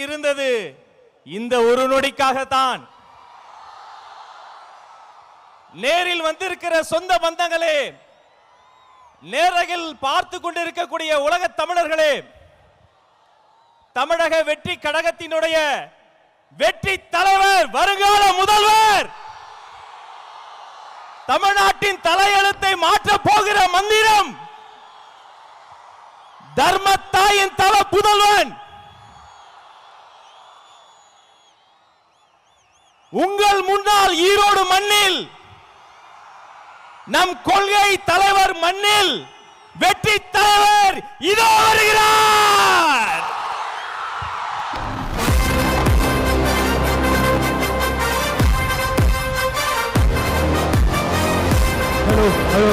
இருந்தது இந்த ஒரு நொடிக்காகத்தான். நேரில் வந்திருக்கிற சொந்த பந்தங்களே, நேரகில் பார்த்து கொண்டிருக்கக்கூடிய உலக தமிழர்களே, தமிழக வெற்றி கழகத்தினுடைய வெற்றி தலைவர், வருங்கால முதல்வர், தமிழ்நாட்டின் தலையெழுத்தை மாற்ற போகிற மந்திரம், தர்மத்தாயின் தவ புதல்வன், உங்கள் முன்னால் ஈரோடு மண்ணில் நம் கொள்கை தலைவர் மண்ணில் வெற்றி தலைவர் இதோ வருகிறார். ஹலோ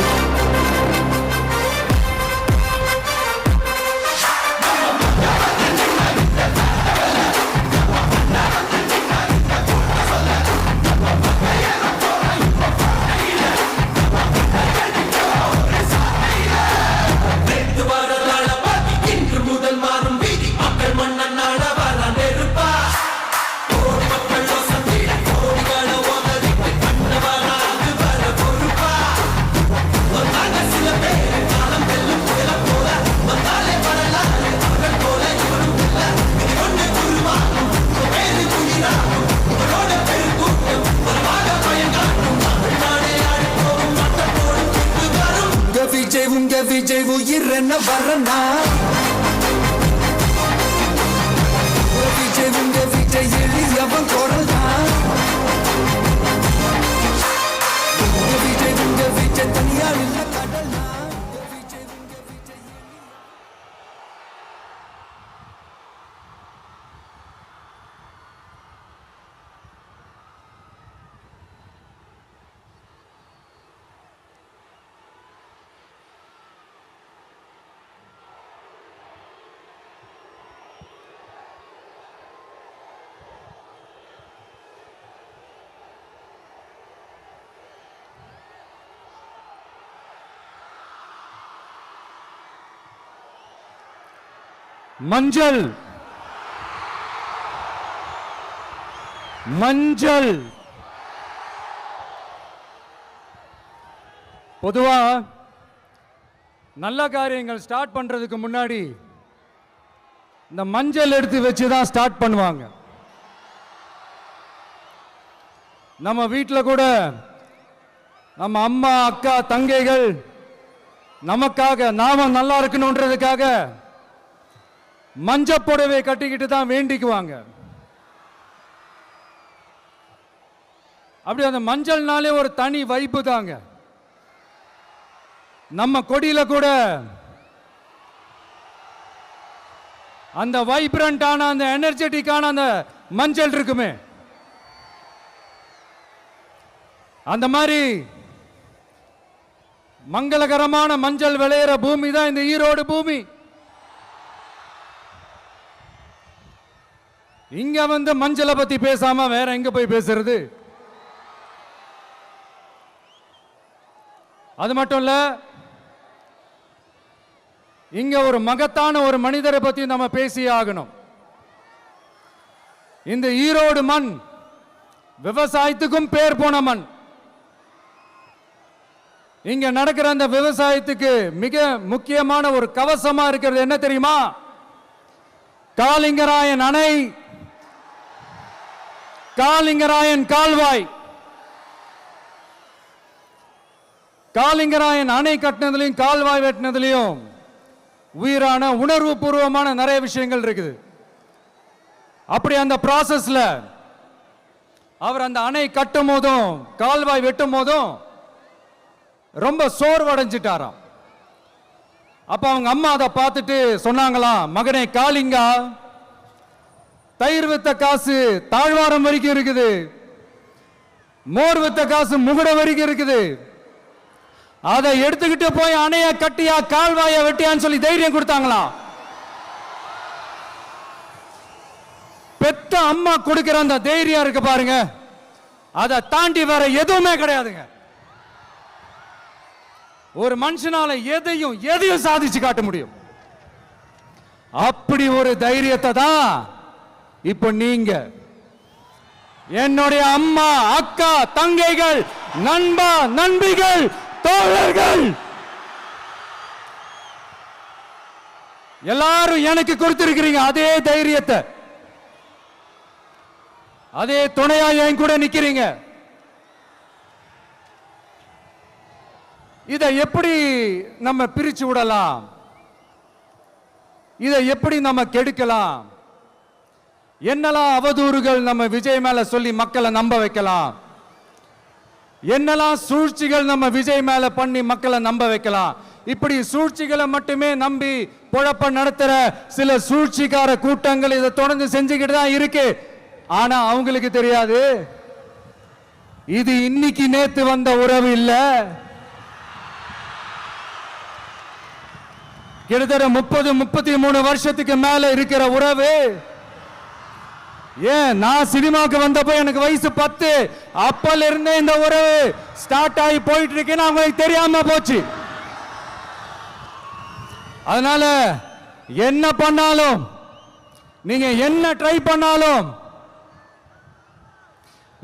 விஜய் உயிர் என்ன வரனா, விஜய் எளியவன் குரல் தான். விஜய் தனியார் இல்ல கடல். மஞ்சள் மஞ்சள் பொதுவா நல்ல காரியங்கள் ஸ்டார்ட் பண்றதுக்கு முன்னாடி இந்த மஞ்சள் எடுத்து வச்சு தான் ஸ்டார்ட் பண்ணுவாங்க. நம்ம வீட்டில் கூட நம்ம அம்மா, அக்கா, தங்கைகள் நமக்காக நாம நல்லா இருக்கணும்ன்றதுக்காக மஞ்சள் புடவை கட்டிக்கிட்டு தான் வேண்டிக்குவாங்க. அப்படி அந்த மஞ்சள்னாலே ஒரு தனி வைப்பு தாங்க. நம்ம கொடியில கூட அந்த வைப்ரண்டான, அந்த எனர்ஜெட்டிக்கான அந்த மஞ்சள் இருக்குமே, அந்த மாதிரி மங்களகரமான மஞ்சள் விளையிற பூமி தான் இந்த ஈரோடு பூமி. இங்க வந்து மஞ்சளை பத்தி பேசாம வேற எங்க போய் பேசுறது? அது மட்டும் இல்ல, இங்க ஒரு மகத்தான ஒரு மனிதரை பத்தி நம்ம பேசி ஆகணும். இந்த ஈரோடு மண் விவசாயத்துக்கும் பேர் போன மண். இங்க நடக்கிற அந்த விவசாயத்துக்கு மிக முக்கியமான ஒரு கவசமா இருக்கிறது என்ன தெரியுமா? காலிங்கராயன் அணை, காலிங்கராயன் கால்வாய். காலிங்கராயன் அணை கட்டினதுலையும் கால்வாய் வெட்டினதுலையும் உயிரான உணர்வு பூர்வமான நிறைய விஷயங்கள் இருக்குது. அப்படி அந்த ப்ராசஸ்ல அவர் அந்த அணை கட்டும் போதும் கால்வாய் வெட்டும் போதும் ரொம்ப சோர்வடைஞ்சிட்டாராம். அப்ப அவங்க அம்மா அதை பார்த்துட்டு சொன்னாங்களாம், மகனே காளிங்கா, தயிர் வித்த காசு தாழ்வாரம் வரைக்கும் இருக்குது, மோர் வித்த காசு முகுட வரைக்கும் இருக்குது, அதை எடுத்துக்கிட்டு போய் அணைய கட்டியா கால்வாய வெட்டியான்னு சொல்லி தைரியம் கொடுத்தாங்களாம். பெத்த அம்மா கொடுக்கிற அந்த தைரியம் இருக்கு பாருங்க, அதை தாண்டி வேற எதுவுமே கிடையாதுங்க. ஒரு மனுஷனால எதையும் சாதிச்சு காட்ட முடியும். அப்படி ஒரு தைரியத்தை தான் இப்போ நீங்க என்னுடைய அம்மா, அக்கா, தங்கைகள், நண்பா, நண்பிகள், தோழர்கள் எல்லாரும் எனக்கு கொடுத்திருக்கிறீங்க அதே தைரியத்தை, அதே துணையா என் கூட நிக்கிறீங்க. இதை எப்படி நம்ம பிரிச்சு விடலாம்? இதை எப்படி நம்ம கெடுக்கலாம்? என்னெல்லாம் அவதூறுகள் நம்ம விஜய் மேல சொல்லி மக்களை நம்ப வைக்கலாம்? என்னெல்லாம் சூழ்ச்சிகள் நம்ம விஜய் மேல பண்ணி மக்களை நம்ப வைக்கலாம்? இப்படி சூழ்ச்சிகளை மட்டுமே நம்பி பொழப்ப நடத்துற சில சூழ்ச்சிக்கார கூட்டங்கள் இதை தொடர்ந்து செஞ்சுக்கிட்டு தான் இருக்கு. ஆனா அவங்களுக்கு தெரியாது இது இன்னைக்கு நேத்து வந்த உறவு இல்ல. கிட்டத்தட்ட 30-33 வருஷத்துக்கு மேல இருக்கிற உறவு. ஏன் நான் சினிமாக்கு வந்தப்போ எனக்கு வயசு 10, அப்பல இருந்தே இந்த உறவு ஸ்டார்ட் ஆகி போயிட்டு இருக்குன்னு அவங்களுக்கு தெரியாம போச்சு. அதனால என்ன பண்ணாலும், நீங்க என்ன ட்ரை பண்ணாலும்,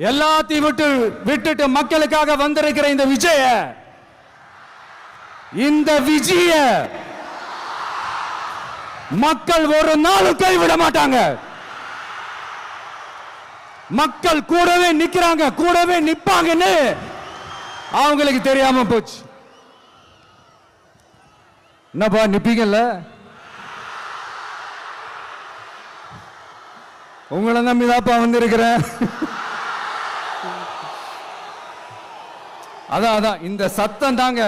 எல்லாத்தையும் விட்டுட்டு மக்களுக்காக வந்திருக்கிற இந்த விஜய மக்கள் ஒரு நாளும் கைவிட மாட்டாங்க. மக்கள் கூடவே நிக்கிறாங்க, கூடவே நிப்பாங்கன்னு அவங்களுக்கு தெரியாம போச்சு. என்னப்பா நிப்பீங்கல்ல? உங்களை நம்பிதாப்பா வந்திருக்கிறேன். அதான் இந்த சத்தம் தாங்க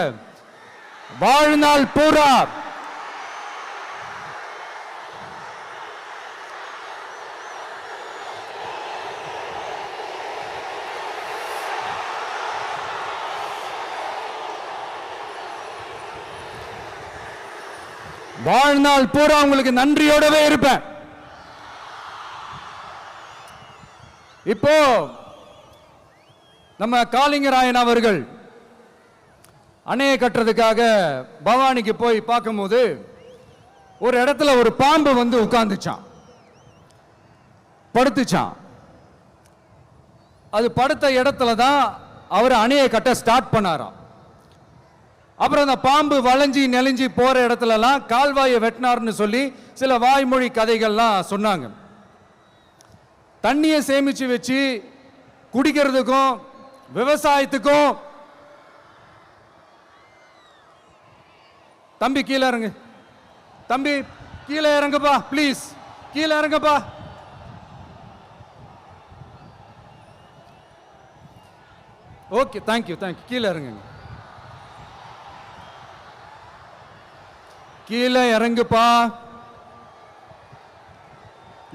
வாழ்நாள் பூரா வாழ்நாள் பூரா உங்களுக்கு நன்றியோடவே இருப்பேன். இப்போ நம்ம காளிங்கராயன் அவர்கள் அணையை கட்டுறதுக்காக பவானிக்கு போய் பார்க்கும்போது ஒரு இடத்துல ஒரு பாம்பு வந்து உட்கார்ந்துச்சான், படுத்துச்சான். அது படுத்த இடத்துல தான் அவர் அணையை கட்ட ஸ்டார்ட் பண்ணாராம். அப்புறம் அந்த பாம்பு வளைஞ்சி நெளிஞ்சி போற இடத்துலலாம் கால்வாயை வெட்டினார்னு சொல்லி சில வாய்மொழி கதைகள்லாம் சொன்னாங்க. தண்ணியை சேமிச்சு வச்சு குடிக்கிறதுக்கும் விவசாயத்துக்கும். தம்பி கீழே இறங்கு, தம்பி கீழே இறங்குப்பா, ப்ளீஸ் கீழே இறங்குப்பா. ஓகே, தேங்க்யூ கீழே இறங்குங்க, கீழே இறங்குப்பா.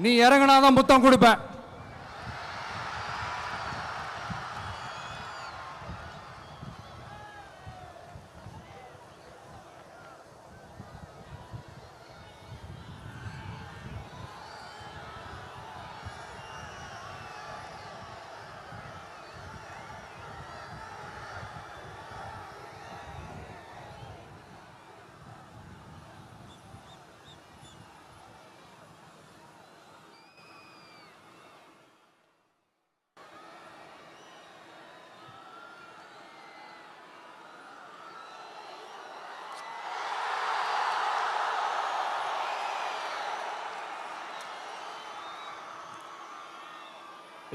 நீ இறங்கினாதான் புத்தம் கொடுப்பேன்.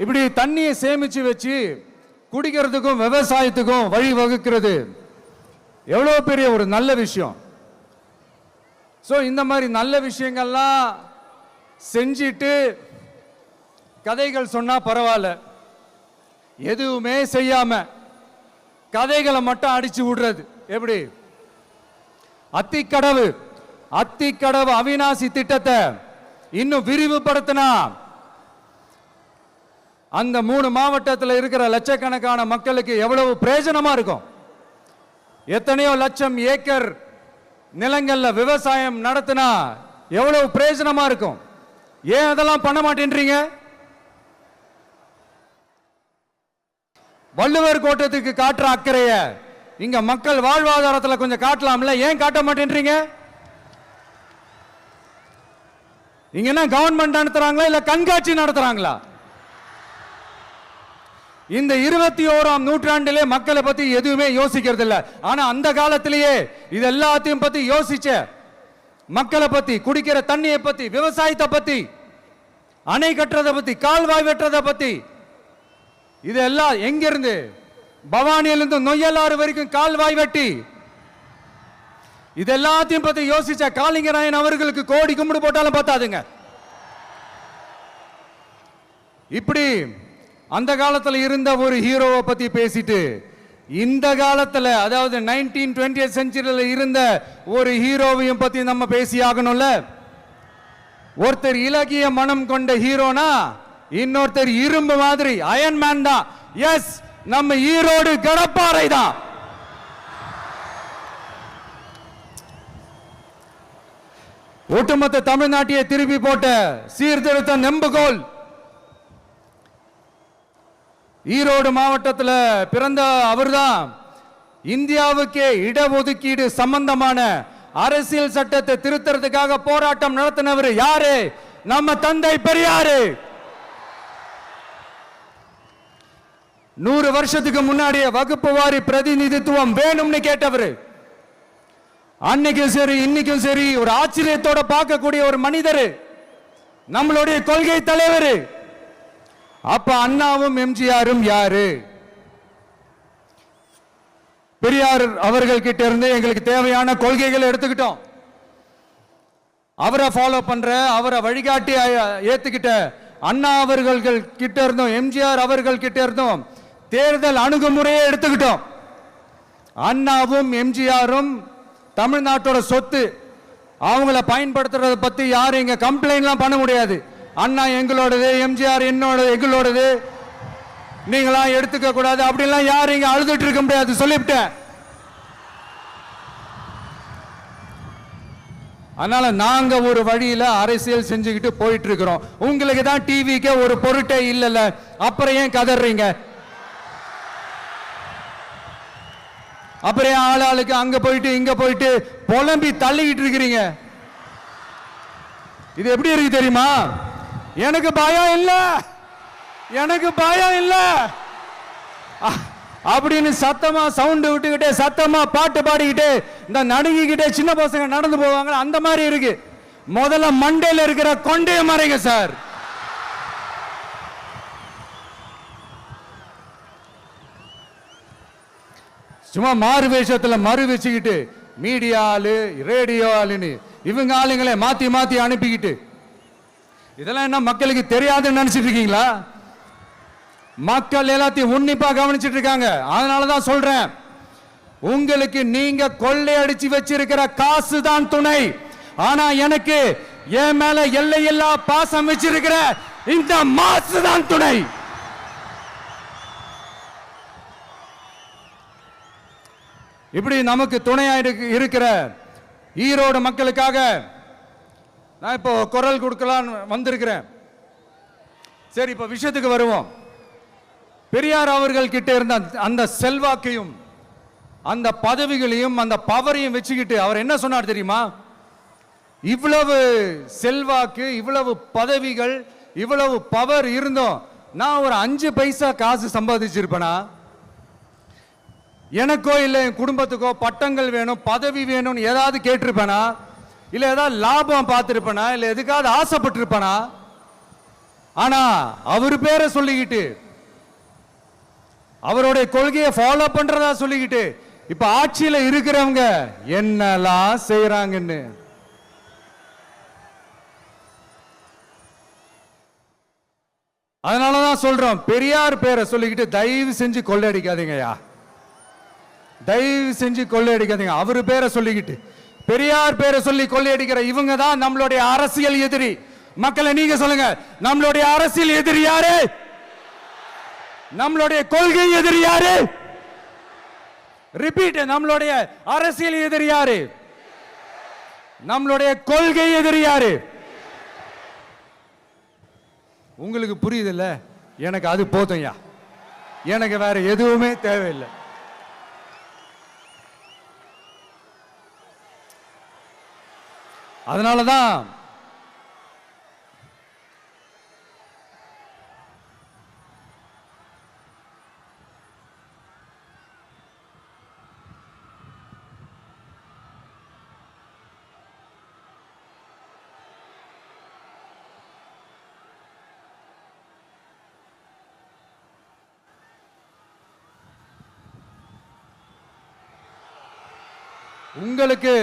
இப்படி தண்ணியை சேமிச்சு வச்சு குடிக்கிறதுக்கும் விவசாயத்துக்கும் வழி வகுக்கிறது எவ்வளவு பெரிய ஒரு நல்ல விஷயம். ஸோ இந்த மாதிரி நல்ல விஷயங்கள்லாம் செஞ்சிட்டு கதைகள் சொன்னா பரவாயில்ல, எதுவுமே செய்யாம கதைகளை மட்டும் அடிச்சு விடுறது எப்படி? அத்திக்கடவு அவிநாசி திட்டத்தை இன்னும் விரிவுபடுத்தினா அந்த 3 மாவட்டத்தில் இருக்கிற லட்சக்கணக்கான மக்களுக்கு எவ்வளவு பிரயோஜனமா இருக்கும். எத்தனையோ லட்சம் ஏக்கர் நிலங்கள்ல விவசாயம் நடத்தினா எவ்வளவு பிரயோஜனமா இருக்கும். ஏன் அதெல்லாம் பண்ண மாட்டேன்றீங்க? வள்ளுவர் கோட்டத்துக்கு காட்டுற அக்கறைய இங்க மக்கள் வாழ்வாதாரத்தில் கொஞ்சம் காட்டலாம்ல, ஏன் காட்ட மாட்டேன்றீங்க? இங்க என்ன கவர்மெண்ட் நடத்துறாங்களா இல்ல கண்காட்சி நடத்துறாங்களா? இந்த 21ஆம் நூற்றாண்டிலே மக்களை பத்தி எதுவுமே யோசிக்கிறது இல்ல. ஆனா அந்த காலத்திலேயே இது எல்லாத்தையும் பத்தி யோசிச்ச, மக்களை பத்தி, குடிக்கிற தண்ணியை பத்தி, விவசாயத்தை பத்தி, அணை கட்டுறதை பத்தி, கால்வாய் வெட்டுறதை பத்தி, இதெல்லாம் எங்கிருந்து? பவானியிலிருந்து நொய்யலாறு வரைக்கும் கால்வாய் வெட்டி இது எல்லாத்தையும் பத்தி யோசிச்ச காளிங்கராயன் அவர்களுக்கு கோடி கும்பிடு போட்டாலும் பத்தாதுங்க. இப்படி அந்த காலத்தில் இருந்த ஒரு ஹீரோவை பத்தி பேசிட்டு இந்த காலத்தில், அதாவது 1920th செஞ்சுரியில் இருந்த ஒரு ஹீரோவையும் பத்தி நம்ம பேசி ஆகணும்ல. ஒருத்தர் இலகிய மனம் கொண்ட ஹீரோனா இன்னொருத்தர் இரும்பு மாதிரி அயன் மேன் தான். எஸ், நம்ம ஈரோடு கடப்பாறை தான். ஒட்டுமொத்த தமிழ்நாட்டையே திருப்பி போட்ட சீர்திருத்த நெம்புகோல். ஈரோடு மாவட்டத்தில் பிறந்த அவர்தான் இந்தியாவுக்கே இடஒதுக்கீடு சம்பந்தமான அரசியல் சட்டத்தை திருத்தறதுக்காக போராட்டம் நடத்தினவர் யாரு? நம்ம தந்தை பெரியாரு. 100 வருஷத்துக்கு முன்னாடியே வகுப்பு வாரி பிரதிநிதித்துவம் வேணும்னு கேட்டவர். அன்னைக்கும் சரி இன்னைக்கும் சரி ஒரு ஆச்சரியத்தோட பார்க்கக்கூடிய ஒரு மனிதர், நம்மளுடைய கொள்கை தலைவர். அப்ப அண்ணாவும் எம்ஜிஆரும் யாரு? பெரியார் அவர்கள் கிட்ட இருந்து எங்களுக்கு தேவையான கொள்கைகளை எடுத்துக்கிட்டோம். அவரை ஃபாலோ பண்ற, அவரை வழிகாட்டி ஏத்துக்கிட்ட அண்ணா அவர்கள் கிட்ட இருந்தோம், எம்ஜிஆர் அவர்கள் கிட்ட இருந்தோம் தேர்தல் அணுகுமுறையை எடுத்துக்கிட்டோம். அண்ணாவும் எம்ஜிஆரும் தமிழ்நாட்டோட சொத்து. அவங்கள பயன்படுத்துறத பத்தி யாரும் இங்க கம்ப்ளைண்ட்லாம் பண்ண முடியாது. அண்ணா எங்களோடது, எம்ஜிஆர் எங்களோடது, நீங்களா எடுத்துக்க கூடாது அப்படிலாம் யாரும் இங்க அழுதுட்டு இருக்க முடியாது, சொல்லிவிட்டேன். அதனால நாங்க ஒரு வழியில அரசியல் செஞ்சுக்கிட்டு போயிட்டு இருக்கிறோம். உங்களுக்கு தான் டிவிக்கு ஒரு பொருட்டே இல்லைல்ல, அப்புறம் ஏன் கதறீங்க? அப்புறம் ஆளாளுக்கு அங்க போயிட்டு இங்க போயிட்டு புலம்பி தள்ளிக்கிட்டு இருக்கிறீங்க. இது எப்படி இருக்கு தெரியுமா? எனக்கு பயம் இல்ல, எனக்கு பயம் இல்ல அப்படின்னு சத்தமா சவுண்ட் விட்டுக்கிட்டே சத்தமா பாட்டு பாடிக்கிட்டே இந்த நடுங்கிக்கிட்டே சின்ன பசங்க நடந்து போவாங்க, அந்த மாதிரி இருக்கு. முதல்ல மண்டையில இருக்கிற கொண்டைய மறைங்க சார். சும்மா மாறு வேஷத்துல மறு வச்சுக்கிட்டு மீடியா ஆளு, ரேடியோ ஆளுன்னு இவங்க ஆளுங்களே மாத்தி மாத்தி அனுப்பிக்கிட்டு, இதெல்லாம் என்ன மக்களுக்கு தெரியாதுன்னு நினைச்சிட்டு இருக்கீங்களா? மக்கள் எல்லாத்தையும் உன்னிப்பா கவனிச்சிட்டு இருக்காங்க. அதனாலதான் சொல்றேன், உங்களுக்கு நீங்க கொள்ளையடிச்சு வச்சிருக்கிற காசு தான் துணை. ஆனா எனக்கு என் மேல எல்லையில்லா பாசம் வச்சிருக்கிற இந்த மாசு தான் துணை. இப்படி நமக்கு துணையா இருக்கிற ஈரோடு மக்களுக்காக நான் இப்போ குரல் கொடுக்கலாம் வந்திருக்கிறேன். சரி, இப்ப விஷயத்துக்கு வருவோம். பெரியார் அவர்கள் கிட்ட இருந்த அந்த செல்வாக்கையும் அந்த பதவிகளையும் அந்த பவரையும் வச்சுக்கிட்டு அவர் என்ன சொன்னார் தெரியுமா? இவ்வளவு செல்வாக்கு, இவ்வளவு பதவிகள், இவ்வளவு பவர் இருந்தோம் நான் ஒரு 5 பைசா காசு சம்பாதிச்சிருப்பேனா? எனக்கோ இல்லை என் குடும்பத்துக்கோ பட்டங்கள் வேணும், பதவி வேணும்னு ஏதாவது கேட்டிருப்பேனா? இல்ல ஏதாவது லாபம் பார்த்திருப்பேனா? இல்ல எதுக்காவது ஆசைப்பட்டிருப்பேனா? ஆனா அவர் பேரை சொல்லிக்கிட்டு, அவருடைய கொள்கையை ஃபாலோ பண்றதா சொல்லிக்கிட்டு இப்ப ஆட்சியில இருக்கிறவங்க என்னெல்லாம் செய்யறாங்கன்னு. அதனாலதான் சொல்றோம், பெரியார் பேரை சொல்லிக்கிட்டு தயவு செஞ்சு கொள்ளையடிக்காதீங்கயா, தயவு செஞ்சு கொள்ளையடிக்காதீங்க. அவரு பேரை சொல்லிக்கிட்டு பெரியார் பேரை சொல்லி கொள்ளையடிக்கிற இவங்க தான் நம்மளுடைய அரசியல் எதிரி. மக்களை நீங்க சொல்லுங்க, நம்மளுடைய அரசியல் எதிரி யாரு? நம்மளுடைய கொள்கை எதிரி யாரு? ரிப்பீட், நம்மளுடைய அரசியல் எதிரி யாரு? நம்மளுடைய கொள்கை எதிரி யாரு? உங்களுக்கு புரியுதுல்ல? எனக்கு அது போதும்யா, எனக்கு வேற எதுவுமே தேவையில்லை. அதனாலதான் உங்களுக்கு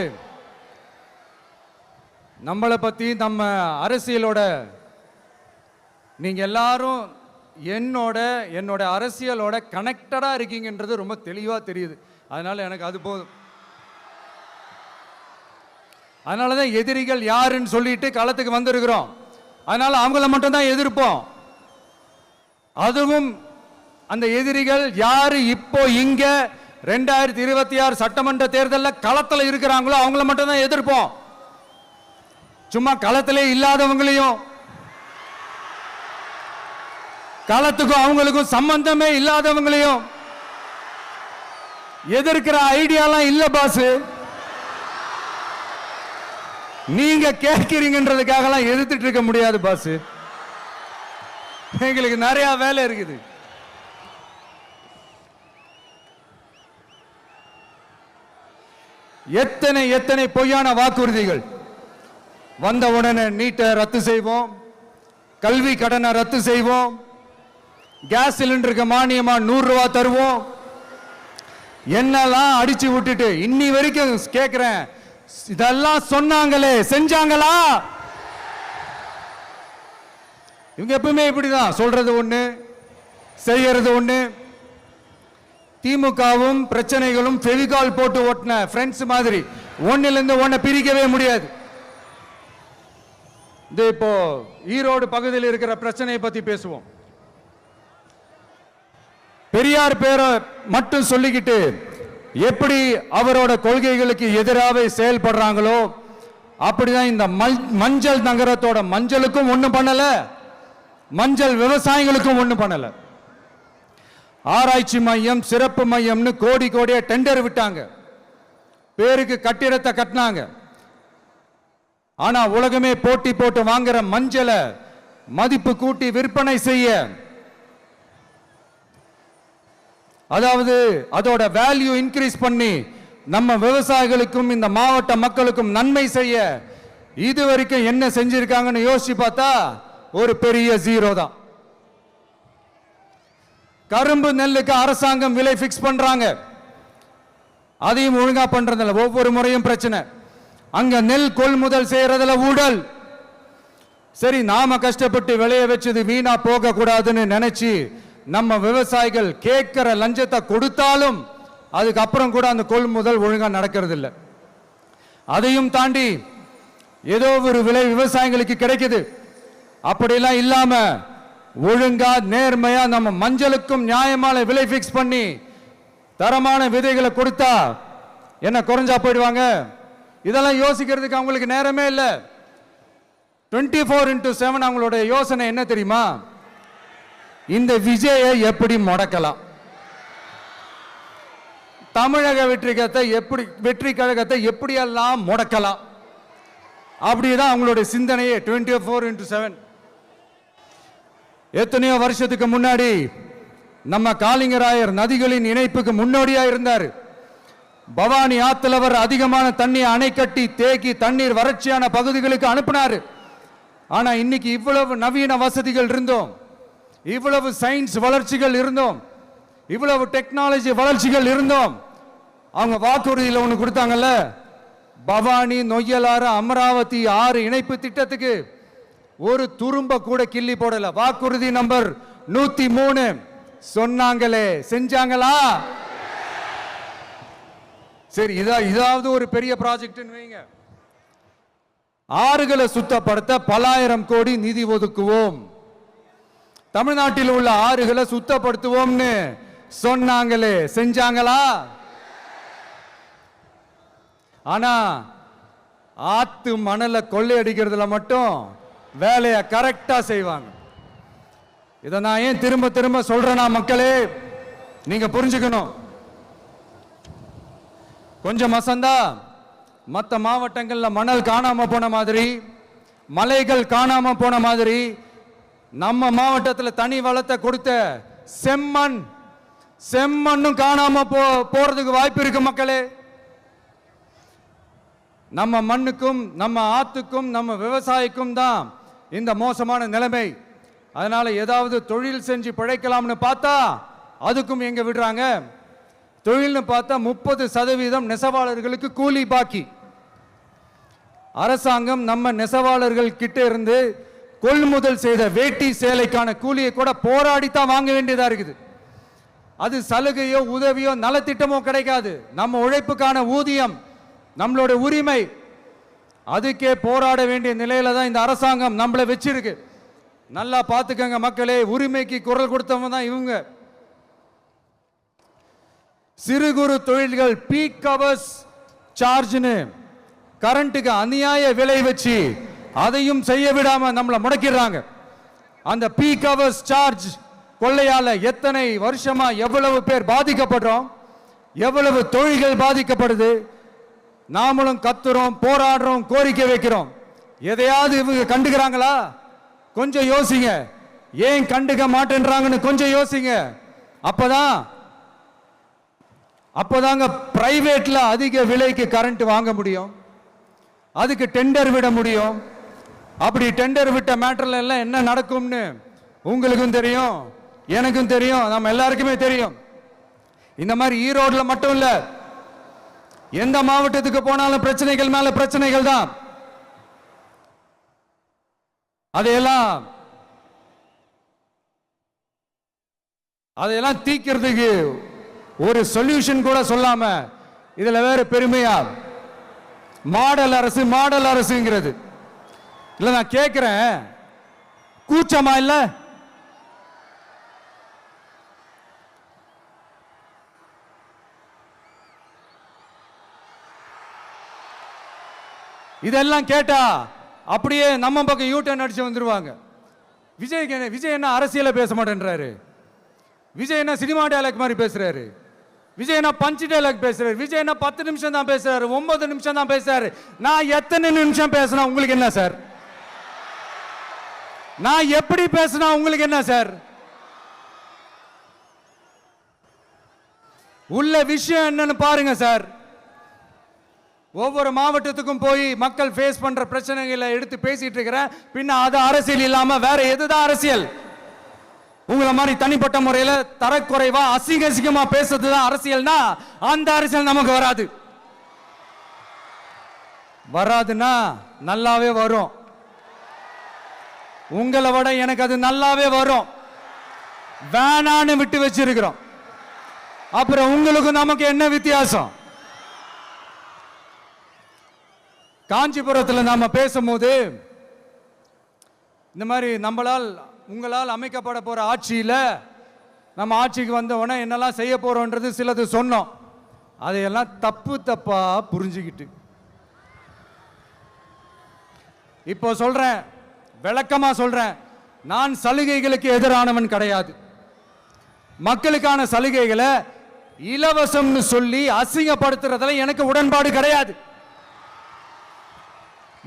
நம்மளை பத்தி நம்ம அரசியலோட நீங்க எல்லாரும் என்னோட அரசியலோட கனெக்டடா இருக்கீங்கன்றது ரொம்ப தெளிவா தெரியுது. அதனால எனக்கு அது போதும். அதனாலதான் எதிரிகள் யாருன்னு சொல்லிட்டு களத்துக்கு வந்திருக்கிறோம். அதனால அவங்கள மட்டும் தான் எதிர்ப்போம். அதுவும் அந்த எதிரிகள் யாரு இப்போ இங்க 2026 சட்டமன்ற தேர்தலில் களத்தில் இருக்கிறாங்களோ அவங்கள மட்டும் தான் எதிர்ப்போம். சும்மா களத்திலே இல்லாதவங்களையும் களத்துக்கும் அவங்களுக்கும் சம்பந்தமே இல்லாதவங்களையும் எதிர்க்கிற ஐடியாலாம் இல்ல பாஸ். நீங்க கேட்கிறீங்கன்றதுக்காகலாம் எதிர்த்துட்டு இருக்க முடியாது பாஸ். எங்களுக்கு நிறைய வேலை இருக்குது. எத்தனை பொய்யான வாக்குறுதிகள். வந்த உடனே நீட்டை ரத்து செய்வோம், கல்வி கடனை ரத்து செய்வோம், கேஸ் சிலிண்டருக்கு மானியமா 100 ரூபாய் தருவோம், என்னெல்லாம் அடிச்சு விட்டுட்டு இன்னி வரைக்கும் கேட்கிறேன், இதெல்லாம் சொன்னாங்களே செஞ்சாங்களா? இவங்க எப்பவுமே இப்படிதான், சொல்றது ஒண்ணு செய்யறது ஒண்ணு. திமுகவும் பிரச்சனைகளும் ஃபெவிகால் போட்டு ஓட்டின ஃப்ரெண்ட்ஸ் மாதிரி ஒன்னில இருந்து ஒன்ன பிரிக்கவே முடியாது. இப்போ ஈரோடு பகுதியில் இருக்கிற பிரச்சனையை பத்தி பேசுவோம். பெரியார் பேரை மட்டும் சொல்லிக்கிட்டு எப்படி அவரோட கொள்கைகளுக்கு எதிராக செயல்படுறாங்களோ அப்படிதான் இந்த மஞ்சள் நகரத்தோட மஞ்சளுக்கும் ஒண்ணும் பண்ணல, மஞ்சள் விவசாயிகளுக்கும் ஒண்ணும் பண்ணல. ஆராய்ச்சி மையம், சிறப்பு மையம்னு கோடியா டெண்டர் விட்டாங்க, பேருக்கு கட்டிடத்தை கட்டினாங்க. ஆனா உலகமே போட்டி போட்டு வாங்குற மஞ்சளை மதிப்பு கூட்டி விற்பனை செய்ய, அதாவது அதோட வேல்யூ இன்க்ரீஸ் பண்ணி நம்ம விவசாயிகளுக்கும் இந்த மாவட்ட மக்களுக்கும் நன்மை செய்ய இதுவரைக்கும் என்ன செஞ்சிருக்காங்கன்னு யோசிச்சு பார்த்தா ஒரு பெரிய ஜீரோ தான். கரும்பு நெல்லுக்கு அரசாங்கம் விலை பிக்ஸ் பண்றாங்க, அதையும் ஒழுங்கா பண்றதில்ல. ஒவ்வொரு முறையும் பிரச்சனை. அங்க நெல் கொள்முதல் செய்யறதுல ஊழல். சரி, நாம கஷ்டப்பட்டு விளைய வச்சது வீணா போக கூடாதுன்னு நினைச்சு நம்ம விவசாயிகள் கேட்கிற லஞ்சத்தை கொடுத்தாலும் அதுக்கப்புறம் கூட அந்த கொள்முதல் ஒழுங்கா நடக்கிறது இல்லை. அதையும் தாண்டி ஏதோ ஒரு விலை விவசாயிகளுக்கு கிடைக்குது. அப்படிலாம் இல்லாம ஒழுங்கா நேர்மையா நம்ம மஞ்சளுக்கும் நியாயமான விலை பிக்ஸ் பண்ணி தரமான விதைகளை கொடுத்தா என்ன குறைஞ்சா போயிடுவாங்க? இதெல்லாம் யோசிக்கிறதுக்கு அவங்களுக்கு நேரமே இல்லை. 24x7 அவங்களோட யோசனை என்ன தெரியுமா? இந்த விஜயை எப்படி முடக்கலாம், தமிழக வெற்றி கழகத்தை எப்படியெல்லாம் முடக்கலாம், அப்படிதான் அவங்களுடைய சிந்தனையே 24x7. எத்தனையோ வருஷத்துக்கு முன்னாடி நம்ம காளிங்கராயர் நதிகளின் இணைப்புக்கு முன்னோடியா இருந்தார். பவானி ஆத்துல வர அதிகமான தண்ணீர் அணை கட்டி தேக்கி தண்ணீர் வறட்சியான பகுதிகளுக்கு அனுப்பினார். ஆனா இன்னைக்கு இவ்வளவு நவீன வசதிகள் இருந்தோம், இவ்வளவு சயின்ஸ் வளர்ச்சிகள் இருந்தோம், இவ்வளவு டெக்னாலஜி வளர்ச்சிகள் இருந்தோம், அவங்க வாக்குறுதியில் ஒன்று கொடுத்தாங்கல்ல, பவானி நொய்யலாறு அமராவதி 6 இணைப்பு திட்டத்துக்கு ஒரு துரும்ப கூட கிள்ளி போடல. வாக்குறுதி நம்பர் 103 சொன்னாங்களே செஞ்சாங்களா? சரி, இதாவது ஒரு பெரிய ப்ராஜெக்ட் வைங்க. ஆறுகளை சுத்தப்படுத்த பல்லாயிரம் கோடி நிதி ஒதுக்குவோம், தமிழ்நாட்டில் உள்ள ஆறுகளை சுத்தப்படுத்துவோம்னு சொன்னாங்களே செஞ்சாங்களா? ஆனா ஆத்து மணலை கொள்ளையடிக்கிறதுல மட்டும் வேலையை கரெக்டா செய்வாங்க. இதை நான் ஏன் திரும்ப திரும்ப சொல்றேன்னா, மக்களே நீங்க புரிஞ்சுக்கணும். கொஞ்சம் மசந்தா மற்ற மாவட்டங்கள்ல மணல் காணாம போன மாதிரி, மலைகள் காணாம போன மாதிரி, நம்ம மாவட்டத்தில் தனி வளத்தை கொடுத்த செம்மண்ணும் காணாம போறதுக்கு வாய்ப்பு இருக்கு மக்களே. நம்ம மண்ணுக்கும் நம்ம ஆத்துக்கும் நம்ம விவசாயிக்கும் தான் இந்த மோசமான நிலைமை. அதனால ஏதாவது தொழில் செஞ்சு பிழைக்கலாம்னு பார்த்தா அதுக்கும் எங்க விடுறாங்க? தொழில்னு பார்த்தா 30% நெசவாளர்களுக்கு கூலி பாக்கி. அரசாங்கம் நம்ம நெசவாளர்கள் கிட்ட இருந்து கொள்முதல் செய்த வேட்டி சேலைக்கான கூலியை கூட போராடித்தான் வாங்க வேண்டியதா இருக்குது. அது சலுகையோ உதவியோ நலத்திட்டமோ கிடைக்காது. நம்ம உழைப்புக்கான ஊதியம், நம்மளோட உரிமை, அதுக்கே போராட வேண்டிய நிலையில தான் இந்த அரசாங்கம் நம்மளை வச்சிருக்கு. நல்லா பார்த்துக்கங்க மக்களே, உரிமைக்கு குரல் கொடுத்தவங்க தான் இவங்க. சிறு குறு தொழில்கள் பீக் ஹவர்ஸ் சார்ஜ்னு கரண்ட்டுக்கு அநியாய விலை வச்சு அதையும் செய்ய விடாம நம்மளை முடக்கிடுறாங்க. அந்த பீக் ஹவர்ஸ் சார்ஜ் கொள்ளையால எத்தனை வருஷமா எவ்வளவு பேர் பாதிக்கப்படுறோம், எவ்வளவு தொழில்கள் பாதிக்கப்படுது. நாமளும் கத்துறோம், போராடுறோம், கோரிக்கை வைக்கிறோம். எதையாவது இவங்க கண்டுக்கிறாங்களா? கொஞ்சம் யோசிங்க. ஏன் கண்டுக்க மாட்டேன்றாங்கன்னு கொஞ்சம் யோசிங்க. அப்பதாங்க பிரைவேட்ல அதிக விலைக்கு கரண்ட் வாங்க முடியும், அதுக்கு டெண்டர் விட முடியும். அப்படி டெண்டர் விட்ட மேட்டர்ல எல்லாம் என்ன நடக்கும்னு உங்களுக்கும் தெரியும், எனக்கும் தெரியும், நம்ம எல்லாருக்குமே தெரியும். இந்த மாதிரி ஈரோடுல மட்டும் இல்ல, எந்த மாவட்டத்துக்கு போனாலும் பிரச்சனைகள் மேல பிரச்சனைகள் தான். அதையெல்லாம் தீக்கிறதுக்கு ஒரு சொல்யூஷன் கூட சொல்லாம இதுல வேற பெருமையா மாடல் அரசு மாடல் அரசுங்கிறது. இல்ல நான் கேட்கிறேன், கூச்சமா இல்ல? இதெல்லாம் கேட்டா அப்படியே நம்ம பக்கம் யூட்டர்ன் அடிச்சு வந்துருவாங்க. விஜய் என்ன அரசியல பேச மாட்டேன்றாரு, விஜய் என்ன சினிமா டயலாக் மாதிரி பேசுறாரு, விஜய் என்ன பஞ்ச் டயலாக் பேசுறாரு, விஜய் என்ன 10 நிமிஷம் தான் பேசுறாரு, 9 நிமிஷம் தான் பேசுறாரு. நான் எத்தனை நிமிஷம் பேசினா உங்களுக்கு என்ன சார்? நான் எப்படி பேசினா உங்களுக்கு என்ன சார்? உள்ள விஷயம் என்னன்னு பாருங்க சார். ஒவ்வொரு மாவட்டத்துக்கும் போய் மக்கள் ஃபேஸ் பண்ற பிரச்சனைகளை எடுத்து பேசிட்டு இருக்கிறேன். பின்ன அது அரசியல் இல்லாம வேற எதுதான் அரசியல்? உங்களை மாதிரி தனிப்பட்ட முறையில் தரக்குறைவா அசிங்க அசிங்கமா பேசுறதுதான் அரசியல்னா அந்த அரசியல் நமக்கு வராது. வராதுன்னா நல்லாவே வரும். உங்களை விட எனக்கு அது நல்லாவே வரும். வேணான்னு விட்டு வச்சிருக்கிறோம். அப்புறம் உங்களுக்கு நமக்கு என்ன வித்தியாசம்? காஞ்சிபுரத்தில் நாம பேசும்போது இந்த மாதிரி உங்களால் அமைக்கப்பட போற ஆட்சியில நம்ம ஆட்சிக்கு வந்த உடனே என்னெல்லாம் செய்ய போறோம்ன்றது சிலது சொன்னோம். அதையெல்லாம் தப்பா புரிஞ்சுக்கிட்டு இப்போ சொல்றேன், விளக்கமா சொல்றேன், நான் சலுகைகளுக்கு எதிரானவன் கிடையாது. மக்களுக்கான சலுகைகளை இலவசம்னு சொல்லி அசிங்கப்படுத்துறதுல எனக்கு உடன்பாடு கிடையாது.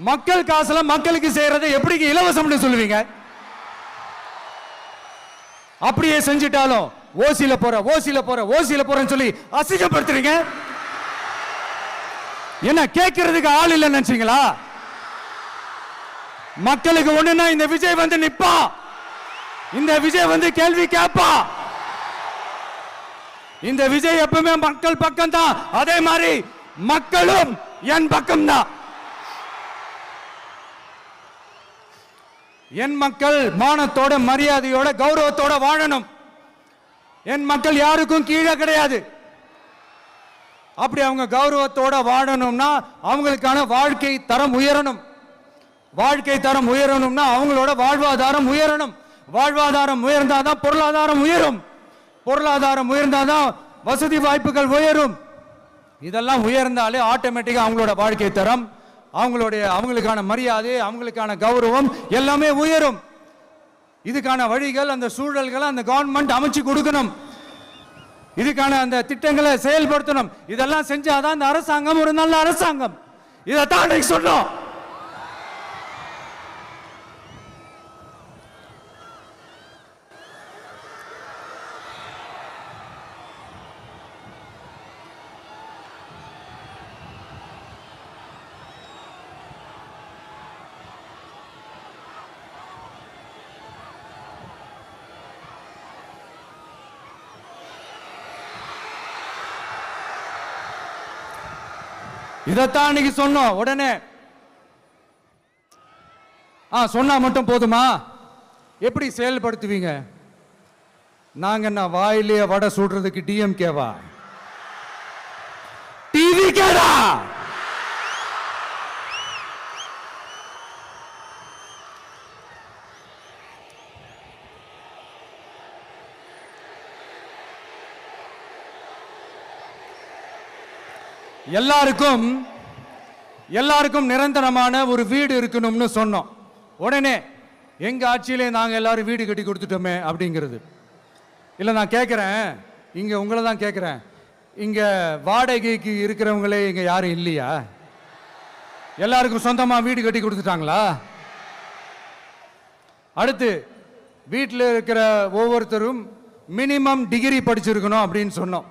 மக்கள் காசுல மக்களுக்கு செய்யறதை எப்படி இலவசம்னு சொல்லுவீங்க? அப்படியே செஞ்சிட்டாலும் ஓசில போறேன்னு சொல்லி அசிங்கப்படுத்துறீங்க. என்ன கேட்கறதுக்கு ஆள் இல்ல நினைச்சீங்களா? மக்களுக்கு ஒண்ணுன்னா இந்த விஜய் வந்து நிப்பா, இந்த விஜய் வந்து கேள்வி கேட்பா. இந்த விஜய் எப்பவுமே மக்கள் பக்கம் தான், அதே மாதிரி மக்களும் என் பக்கம் தான். என் மக்கள் மானத்தோட மரியாதையோட கௌரவத்தோட வாழணும். என் மக்கள் யாருக்கும் கீழே கிடையாது. அப்படி அவங்க கௌரவத்தோட வாழணும்னா அவங்களுக்கான வாழ்க்கை தரம் உயரணும். வாழ்க்கை தரம் உயரணும்னா அவங்களோட வாழ்வாதாரம் உயரணும். வாழ்வாதாரம் உயர்ந்தாதான் பொருளாதாரம் உயரும். பொருளாதாரம் உயர்ந்தாதான் வசதி வாய்ப்புகள் உயரும். இதெல்லாம் உயர்ந்தாலே ஆட்டோமேட்டிக்கா அவங்களோட வாழ்க்கை தரம், அவங்களுக்கான மரியாதை, அவங்களுக்கான கௌரவம் எல்லாமே உயரும். இதுக்கான வழிகள், அந்த சூழல்களை அந்த கவர்மெண்ட் அமைச்சு கொடுக்கணும். இதுக்கான அந்த திட்டங்களை செயல்படுத்தணும். இதெல்லாம் செஞ்சாதான் அந்த அரசாங்கம் ஒரு நல்ல அரசாங்கம். இதைத்தான் சொன்னோம். இதைத்தான் அன்னைக்கு சொன்னோம். உடனே சொன்னா மட்டும் போதுமா? எப்படி செயல்படுத்துவீங்க? நாங்க என்ன வாயிலேயே வடை சுடுறதுக்கு டிஎம்கேவா? டிவி கேடா? எல்லாருக்கும் நிரந்தரமான ஒரு வீடு இருக்கணும்னு சொன்னோம். உடனே எங்க ஆட்சியிலே நாங்க எல்லாரும் வீடு கட்டி கொடுத்துட்டோமே அப்படிங்கிறது. இல்ல நான் கேட்கிறேன், இங்க உங்களை தான் கேட்கிறேன், இங்க வாடகைக்கு இருக்கிறவங்களே இங்க யாரும் இல்லையா? எல்லாருக்கும் சொந்தமா வீடு கட்டி கொடுத்துட்டாங்களா? அடுத்து வீட்டில் இருக்கிற ஒவ்வொருத்தரும் மினிமம் டிகிரி படிச்சிருக்கணும் அப்படின்னு சொன்னோம்.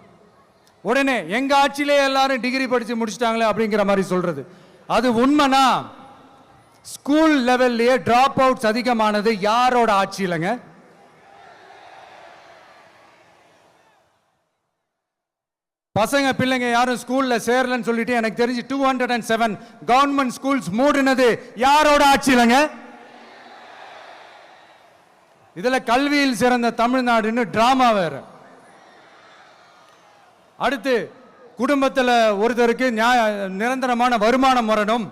உடனே எங்க ஆட்சியிலே எல்லாரும் டிகிரி படிச்சு முடிச்சிட்டாங்களே அப்படிங்கிற மாதிரி சொல்றது. அது உண்மைனா ஸ்கூல் லெவல்லையே டிராப் அவுட்ஸ் அதிகமானது யாரோட ஆட்சியிலங்க? பசங்க பிள்ளைங்க யாரும் ஸ்கூல்ல சேரலன்னு சொல்லிட்டு எனக்கு தெரிஞ்சு 207 கவர்மெண்ட் ஸ்கூல்ஸ் மூடினது யாரோட ஆட்சியிலங்க? இதுல கல்வியில் சிறந்த தமிழ்நாடுன்னு டிராமா வேற. அடுத்து குடும்பத்தில் ஒருத்தருக்கு நிரந்தரமான வருமானம் வரணும்,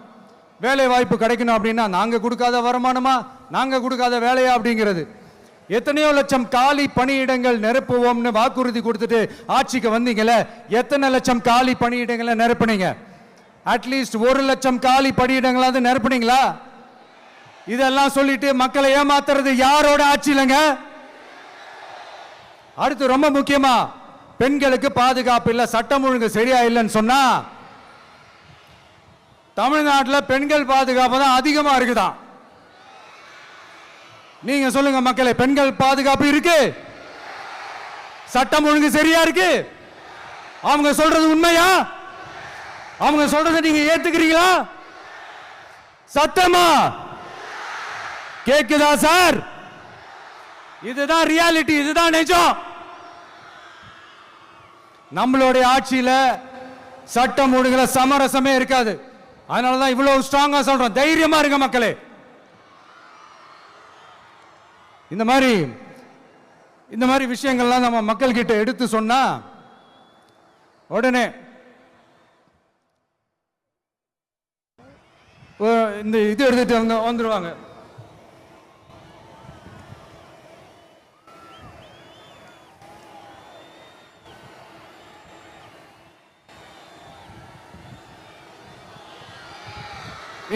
வேலை வாய்ப்பு கிடைக்கணும் அப்படின்னா நாங்க கொடுக்காத வருமானமா, நாங்க கொடுக்காத வேலையா அப்படிங்கிறது. எத்தனையோ லட்சம் காலி பணியிடங்கள் நிரப்புவோம்னு வாக்குறுதி கொடுத்துட்டு ஆட்சிக்கு வந்தீங்களே, எத்தனை லட்சம் காலி பணியிடங்களை நிரப்புனீங்க? அட்லீஸ்ட் 1 லட்சம் காலி பணியிடங்களாவது நிரப்புனீங்களா? இதெல்லாம் சொல்லிட்டு மக்களை ஏமாத்துறது யாரோட ஆட்சியிலங்க? அடுத்து ரொம்ப முக்கியமா, பெண்களுக்கு பாதுகாப்பு இல்ல, சட்டம் ஒழுங்கு சரியா இல்லைன்னு சொன்னா தமிழ்நாட்டில் பெண்கள் பாதுகாப்பு தான் அதிகமா இருக்குதான். நீங்க சொல்லுங்க மக்களே, பெண்கள் பாதுகாப்பு இருக்கு? சட்டம் ஒழுங்கு சரியா இருக்கு? அவங்க சொல்றது உண்மையா? அவங்க சொல்றதை நீங்க ஏத்துக்கிறீங்களா? சத்தமா கேக்குதா சார்? இதுதான் ரியாலிட்டி, இதுதான் நிஜம். நம்மளுடைய ஆட்சியில சட்டம் ஒழுங்குல சமரசமே இருக்காது. அதனாலதான் இவ்வளவு ஸ்ட்ராங்கா சொல்றோம், தைரியமா இருங்க மக்களே. இந்த மாதிரி விஷயங்கள்லாம் நம்ம மக்கள் கிட்ட எடுத்து சொன்னா உடனே இந்த இது எடுத்துட்டு வந்துருவாங்க.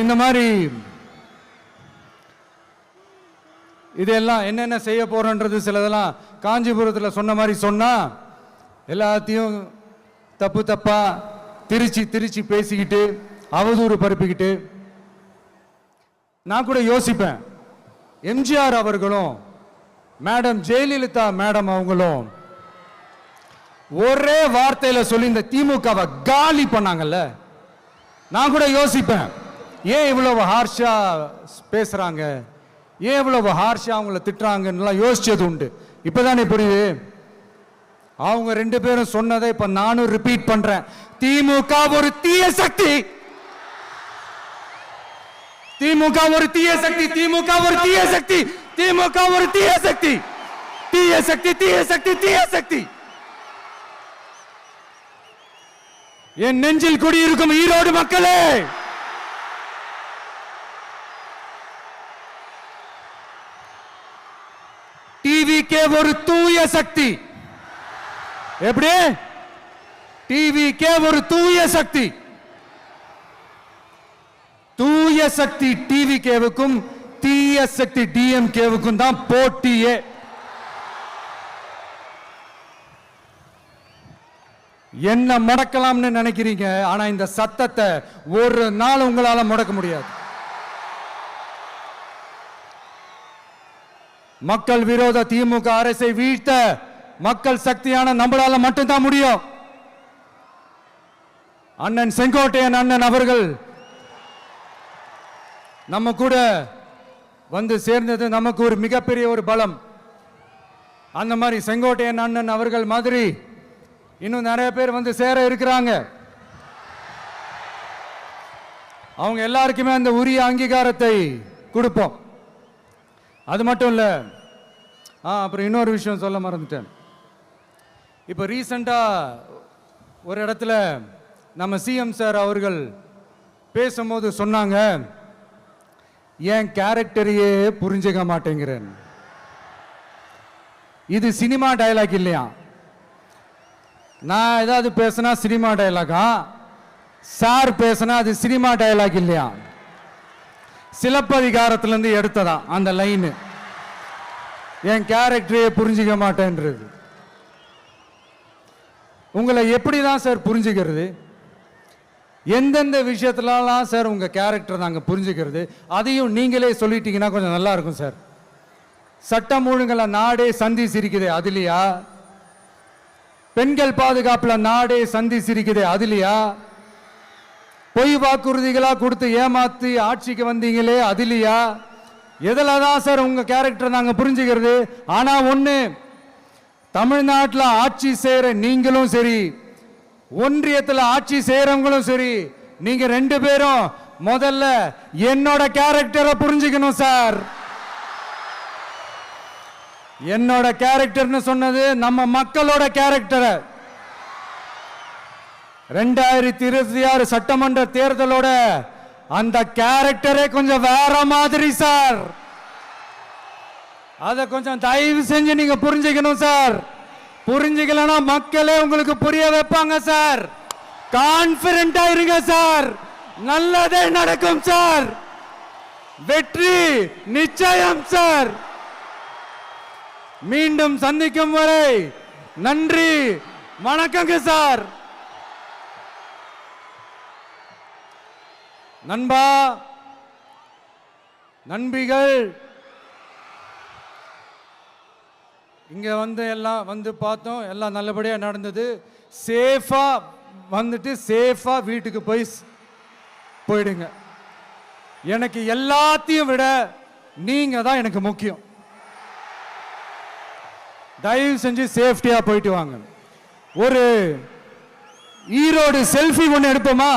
இந்த மாதிரி இதெல்லாம் என்னென்ன செய்ய போறோன்றது சிலதெல்லாம் காஞ்சிபுரத்தில் சொன்ன மாதிரி சொன்னா எல்லாத்தையும் தப்பா திருச்சி பேசிக்கிட்டு அவதூறு பரப்பிக்கிட்டு. நான் கூட யோசிப்பேன், எம்ஜிஆர் அவர்களும் மேடம் ஜெயலலிதா மேடம் அவங்களும் ஒரே வார்த்தையில சொல்லி இந்த திமுகவை காலி பண்ணாங்கல்ல. நான் கூட யோசிப்பேன், ஏன் இவ்வளவு ஹார்ஷா பேசுறாங்க, ஏன் இவ்வளவு ஹார்ஷா அவங்கள திட்டுறாங்கன்னு யோசிச்சது உண்டு. இப்பதானே புரியுது. அவங்க 2 பேரும் சொன்னதை இப்ப நானும் ரிப்பீட் பண்றேன். திமுக ஒரு தீய சக்தி, திமுக ஒரு தீய சக்தி, திமுக ஒரு தீய சக்தி, திமுக ஒரு தீய சக்தி, தீய சக்தி, தீய சக்தி, தீய சக்தி. என் நெஞ்சில் குடியிருக்கும் ஈரோடு மக்களே, டிவிகே ஒரு தூய சக்தி. எப்படி? டிவிகே ஒரு தூய சக்தி. தூய சக்தி டிவிகேவுக்கும் தீய சக்தி டிஎம்கேவுக்கும் தான் போட்டியே. என்ன முடக்கலாம்னு நினைக்கிறீங்க, ஆனா இந்த சத்தத்தை ஒரு நாள் உங்களால முடக்க முடியாது. மக்கள் விரோத திமுக அரசை வீழ்த்த மக்கள் சக்தியான நம்மளால மட்டும்தான் முடியும். அண்ணன் செங்கோட்டையன் அண்ணன் அவர்கள் நம்ம கூட வந்து சேர்ந்தது நமக்கு ஒரு மிகப்பெரிய ஒரு பலம். அந்த மாதிரி செங்கோட்டையன் அண்ணன் அவர்கள் மாதிரி இன்னும் நிறைய பேர் வந்து சேர இருக்கிறாங்க. அவங்க எல்லாருக்குமே அந்த உரிய அங்கீகாரத்தை கொடுப்போம். அது மட்டும் இல்லை, அப்புறம் இன்னொரு விஷயம் சொல்ல மறந்துட்டேன். இப்போ ரீசண்டாக ஒரு இடத்துல நம்ம சிஎம் சார் அவர்கள் பேசும்போது சொன்னாங்க, என் கேரக்டரையே புரிஞ்சுக்க மாட்டேங்கிறேன். இது சினிமா டயலாக் இல்லையா? நான் ஏதாவது பேசினா சினிமா டயலாகா? சார் பேசினா அது சினிமா டயலாக் இல்லையா? சிலப்பதிகாரத்திலிருந்து எடுத்ததா அந்த லைனு, என் கேரக்டரையே புரிஞ்சிக்க மாட்டேன்றது. உங்களை எப்படி தான் சார் புரிஞ்சுக்கிறது? எந்தெந்த விஷயத்துலலாம் சார் உங்கள் கேரக்டர் நாங்கள் புரிஞ்சுக்கிறது? அதையும் நீங்களே சொல்லிட்டீங்கன்னா கொஞ்சம் நல்லா இருக்கும் சார். சட்டம் ஒழுங்குல நாடே சந்தி சிரிக்குது அதுலையா? பெண்கள் பாதுகாப்புல நாடே சந்தி சிரிக்குது அதுலையா? பொய் வாக்குறுதிகளா கொடுத்து ஏமாத்தி ஆட்சிக்கு வந்தீங்களே அதுலையா? எதில் தான் சார் உங்க கேரக்டர் நாங்க புரிஞ்சுக்கிறது? ஆனா ஒண்ணு, தமிழ்நாட்டில் ஆட்சி செய்யற நீங்களும் சரி, ஒன்றியத்தில் ஆட்சி செய்யறவங்களும் சரி, நீங்க ரெண்டு பேரும் முதல்ல என்னோட கேரக்டரை புரிஞ்சுக்கணும் சார். என்னோட கேரக்டர்னு சொன்னது நம்ம மக்களோட கேரக்டரை. 2026 சட்டமன்ற தேர்தலோட அந்த கேரக்டரே கொஞ்சம் வேற மாதிரி சார். அதை கொஞ்சம் தயவு செஞ்சு நீங்க புரிஞ்சுக்கணும் சார். புரிஞ்சுக்கலன்னா மக்களே உங்களுக்கு புரிய வைப்பாங்க சார். கான்பிடண்டா இருங்க சார், நல்லதே நடக்கும் சார். வெற்றி நிச்சயம் சார். மீண்டும் சந்திக்கும் வரை நன்றி, வணக்கங்க சார். நண்பா, நண்பிகள், இங்க வந்து எல்லாம் வந்து பார்த்தோம், எல்லாம் நல்லபடியா நடந்தது. சேஃபா வந்துட்டு சேஃபா வீட்டுக்கு போயிடுங்க. எனக்கு எல்லாத்தையும் விட நீங்க தான் எனக்கு முக்கியம். தயவு செஞ்சு சேஃப்டியா போயிட்டு வாங்க. ஒரு ஈரோடு செல்ஃபி ஒன்று எடுப்போமா?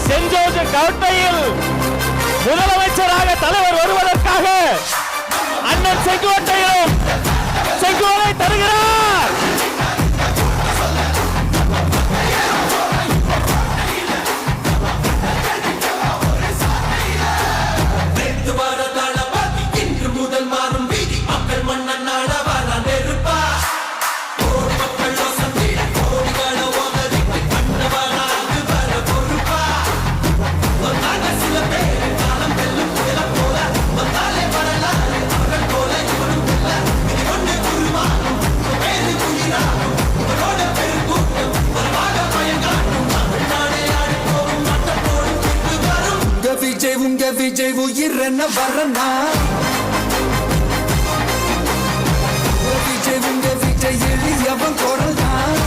சென்ட் ஜோர்ஜ் கோட்டையில் முதலமைச்சராக தலைவர் வருவதற்காக அண்ணன் செங்கோட்டையிலும் செங்கோலை தருகிறார். விஜய் உயிர் என்ன வரனா? விஜய் விஜய் எளியவன் குரல் தான்.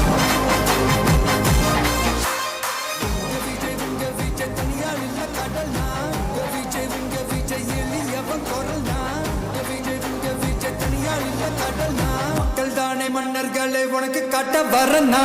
விஜய் தனியால் இல்ல கடல் தான். விஜய் எளியவன் குரல் தான். விரலே உனக்கு கட்ட வரனா